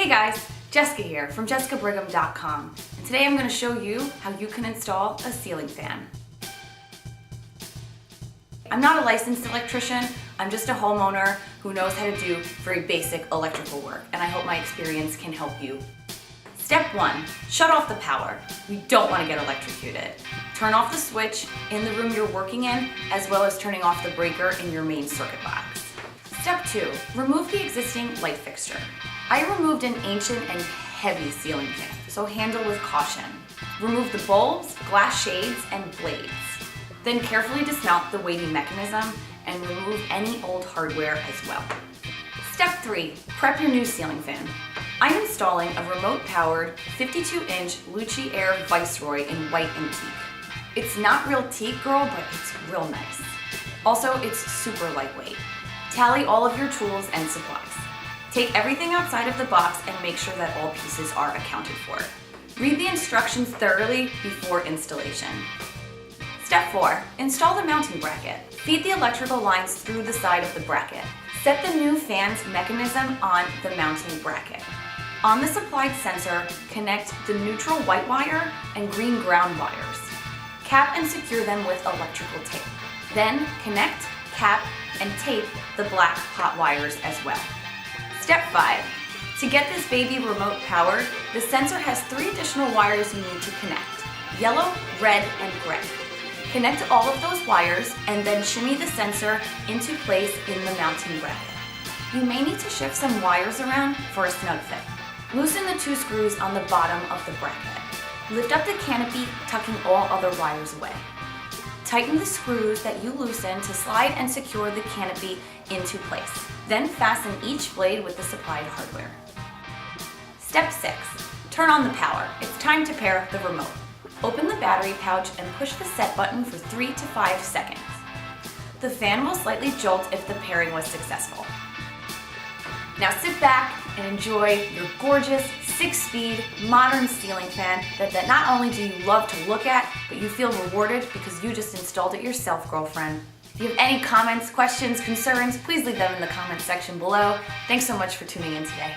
Hey guys, Jessica here from jessicabrigham.com, and today I'm going to show you how you can install a ceiling fan. I'm not a licensed electrician, I'm just a homeowner who knows how to do very basic electrical work, and I hope my experience can help you. Step 1, shut off the power. We don't want to get electrocuted. Turn off the switch in the room you're working in, as well as turning off the breaker in your main circuit box. Step 2, remove the existing light fixture. I removed an ancient and heavy ceiling fan, so handle with caution. Remove the bulbs, glass shades, and blades. Then carefully dismount the weighting mechanism and remove any old hardware as well. Step 3, prep your new ceiling fan. I'm installing a remote-powered 52-inch Lucci Air Viceroy in white antique. It's not real teak, girl, but it's real nice. Also, it's super lightweight. Tally all of your tools and supplies. Take everything outside of the box and make sure that all pieces are accounted for. Read the instructions thoroughly before installation. Step 4, install the mounting bracket. Feed the electrical lines through the side of the bracket. Set the new fan's mechanism on the mounting bracket. On the supplied sensor, connect the neutral white wire and green ground wires. Cap and secure them with electrical tape. Then connect, cap, and tape the black hot wires as well. Step 5. To get this baby remote powered, the sensor has 3 additional wires you need to connect: yellow, red, and gray. Connect all of those wires and then shimmy the sensor into place in the mounting bracket. You may need to shift some wires around for a snug fit. Loosen the 2 screws on the bottom of the bracket. Lift up the canopy, tucking all other wires away. Tighten the screws that you loosen to slide and secure the canopy into place. Then fasten each blade with the supplied hardware. Step 6. Turn on the power. It's time to pair the remote. Open the battery pouch and push the set button for 3 to 5 seconds. The fan will slightly jolt if the pairing was successful. Now sit back and enjoy your gorgeous 6-speed modern ceiling fan that not only do you love to look at, but you feel rewarded because you just installed it yourself, girlfriend. If you have any comments, questions, concerns, please leave them in the comments section below. Thanks so much for tuning in today.